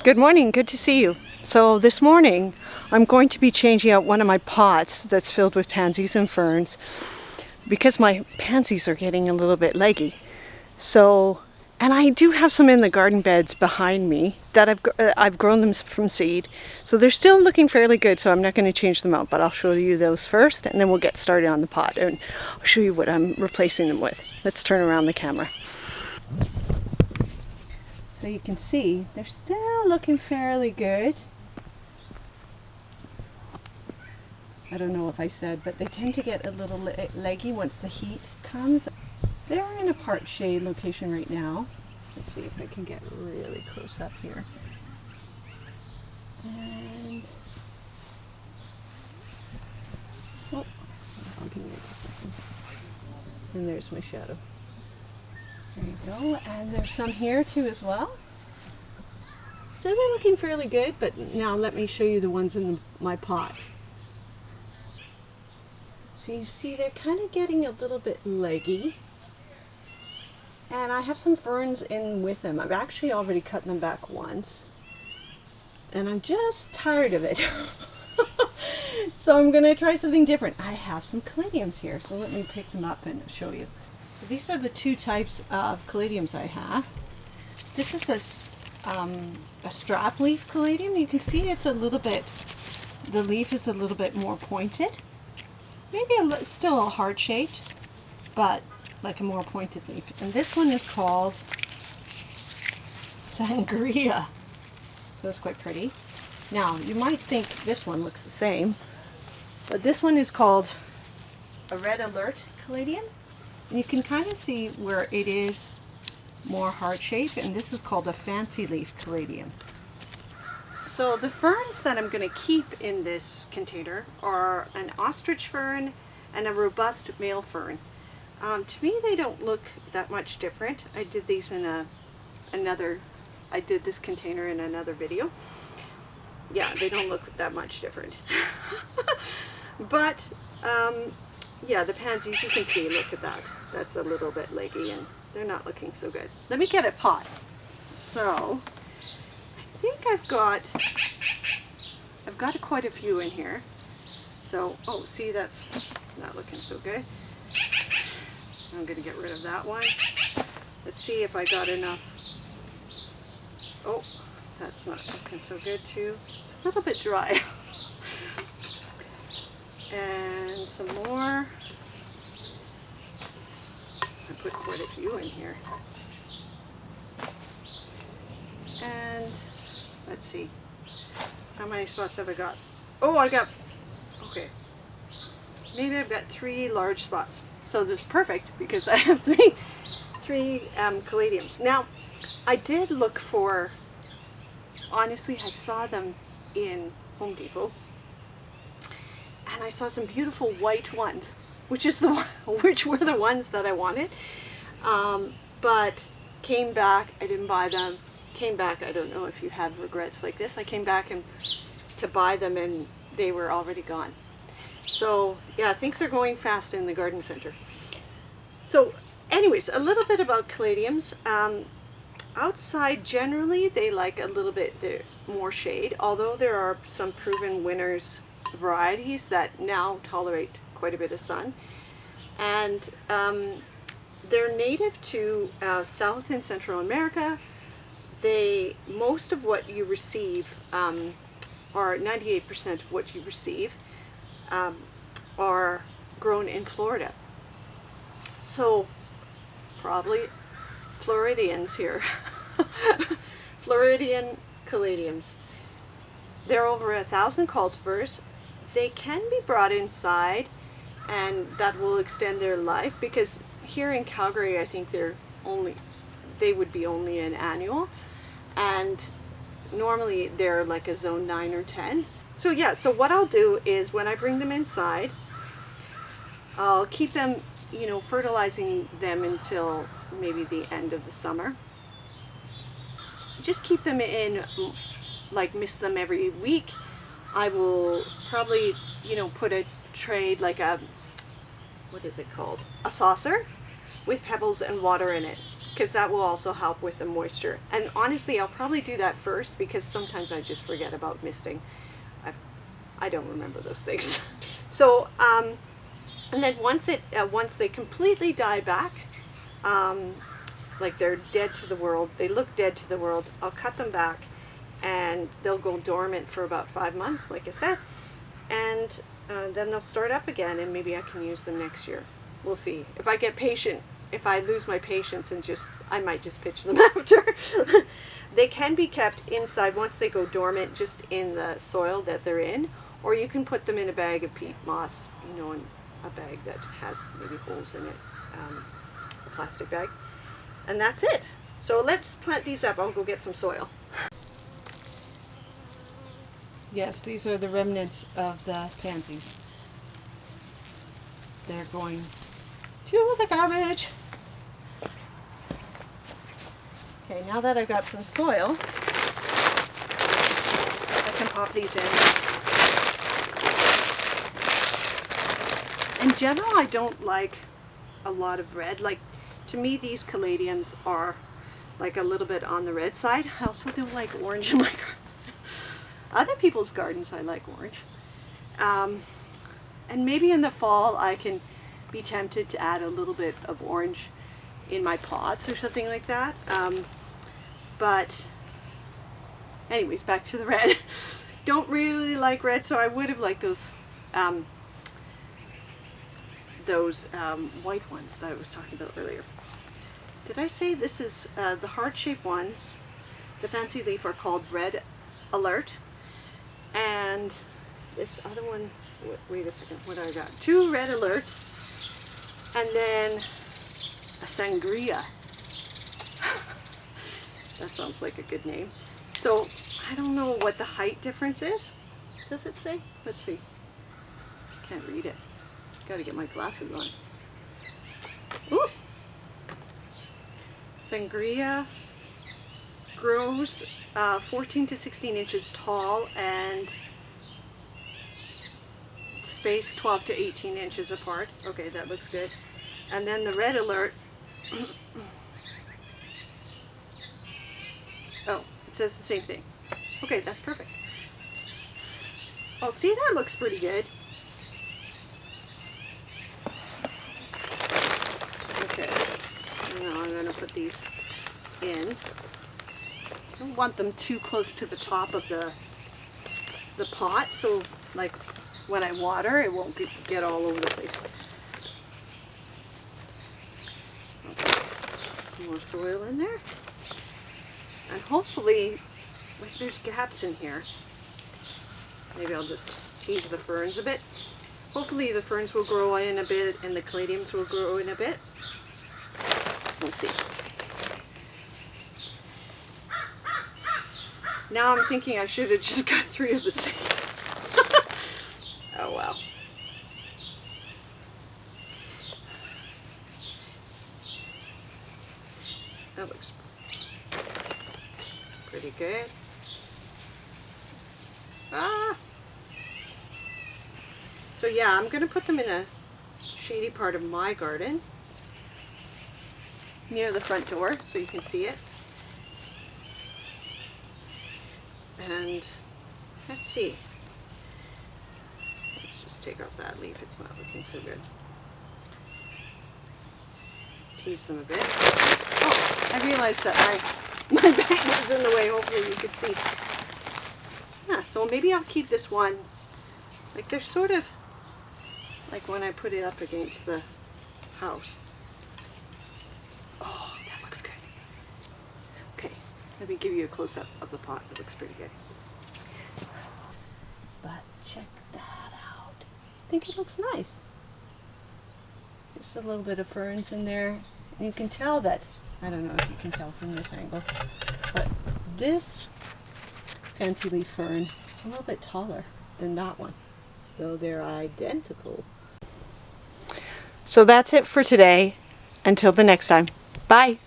Good morning, good to see you. So this morning I'm going to be changing out one of my pots that's filled with pansies and ferns because my pansies are getting a little bit leggy. So, and I do have some in the garden beds behind me that I've grown them from seed. So they're still looking fairly good, so I'm not going to change them out, but I'll show you those first and then we'll get started on the pot and I'll show you what I'm replacing them with. Let's turn around the camera. So you can see they're still looking fairly good. I don't know if I said, but they tend to get a little leggy once the heat comes. They're in a part shade location right now. Let's see if I can get really close up here. And oh, I'm bumping into something. And there's my shadow. There you go, and there's some here too as well. So they're looking fairly good, but now let me show you the ones in my pot. So you see they're kind of getting a little bit leggy. And I have some ferns in with them. I've actually already cut them back once. And I'm just tired of it. So I'm going to try something different. I have some caladiums here, so let me pick them up and show you. So these are the two types of caladiums I have. This is a strap leaf caladium. You can see it's a little bit, the leaf is a little bit more pointed. Maybe still a heart shaped, but like a more pointed leaf. And this one is called Sangria. So it's quite pretty. Now you might think this one looks the same, but this one is called a Red Alert caladium. And you can kind of see where it is more heart shaped, and this is called a fancy leaf caladium. So the ferns that I'm going to keep in this container are an ostrich fern and a robust male fern. To me they don't look that much different. I did these in I did this container in another video. Yeah, they don't look that much different. But yeah, the pansies, you can see, look at that. That's a little bit leggy and they're not looking so good. Let me get a pot. So, I think I've got quite a few in here. So, oh, see, that's not looking so good. I'm going to get rid of that one. Let's see if I got enough. Oh, that's not looking so good too. It's a little bit dry. And some more. I put quite a few in here. And let's see. How many spots have I got? Oh, okay. Maybe I've got 3 large spots. So this is perfect because I have three caladiums. Now, I did look for, honestly, I saw them in Home Depot. And I saw some beautiful white ones, which were the ones that I wanted. But came back, I didn't buy them. Came back, I don't know if you have regrets like this. I came back to buy them and they were already gone. So yeah, things are going fast in the garden center. So anyways, a little bit about caladiums. Outside generally they like a little bit more shade, although there are some proven winners varieties that now tolerate quite a bit of sun. And they're native to South and Central America. Most of what you receive, or 98% of what you receive, are grown in Florida. So probably Floridians here. Floridian caladiums. There are over 1,000 cultivars. They can be brought inside and that will extend their life, because here in Calgary I think they would be only an annual, and normally they're like a zone 9 or 10. So yeah, so what I'll do is when I bring them inside, I'll keep them, fertilizing them until maybe the end of the summer. Just keep them in, like mist them every week. I will probably, put a tray, like a, what is it called? A saucer with pebbles and water in it. because that will also help with the moisture. And honestly, I'll probably do that first because sometimes I just forget about misting. I don't remember those things. So, and then once they completely die back, like they're dead to the world, they look dead to the world, I'll cut them back and they'll go dormant for about 5 months, like I said, and then they'll start up again, and maybe I can use them next year. We'll see. If I get patient, if I lose my patience and I might just pitch them after. They can be kept inside once they go dormant, just in the soil that they're in, or you can put them in a bag of peat moss, you know, in a bag that has maybe holes in it, a plastic bag, and that's it. So let's plant these up. I'll go get some soil. Yes, these are the remnants of the pansies. They're going to the garbage. Okay, now that I've got some soil, I can pop these in. In general, I don't like a lot of red. Like, to me, these caladiums are like a little bit on the red side. I also don't like orange in my garden. Other people's gardens, I like orange. And maybe in the fall, I can be tempted to add a little bit of orange in my pots or something like that. But anyways, back to the red. Don't really like red, so I would have liked those white ones that I was talking about earlier. Did I say this is the heart-shaped ones? The fancy leaf are called Red Alert, and this other one. Wait a second. What do I got? 2 Red Alerts, and then a sangria. That sounds like a good name. So I don't know what the height difference is. Does it say? Let's see. Can't read it. Got to get my glasses on. Ooh. Sangria grows 14 to 16 inches tall and spaced 12 to 18 inches apart. Okay, that looks good. And then the Red Alert. Oh, it says the same thing. Okay, that's perfect. Oh, see, that looks pretty good. Okay, now I'm going to put these in. I don't want them too close to the top of the pot, so like when I water, it won't get all over the place. Okay, some more soil in there. And hopefully, like, there's gaps in here. Maybe I'll just tease the ferns a bit. Hopefully the ferns will grow in a bit and the caladiums will grow in a bit. We'll see. Now I'm thinking I should have just got 3 of the same. Oh well. That looks pretty good. So yeah, I'm going to put them in a shady part of my garden near the front door so you can see it. And let's see. Let's just take off that leaf. It's not looking so good. Tease them a bit. Oh, I realized that my bag was in the way. Hopefully you could see. Yeah, so maybe I'll keep this one. Like, they're sort of like when I put it up against the house. Oh, that looks good. Okay, let me give you a close-up of the pot. It looks pretty good. But check that out. I think it looks nice. Just a little bit of ferns in there. And you can tell that, I don't know if you can tell from this angle, but this fancy leaf fern is a little bit taller than that one. So they're identical. So that's it for today. Until the next time. Bye.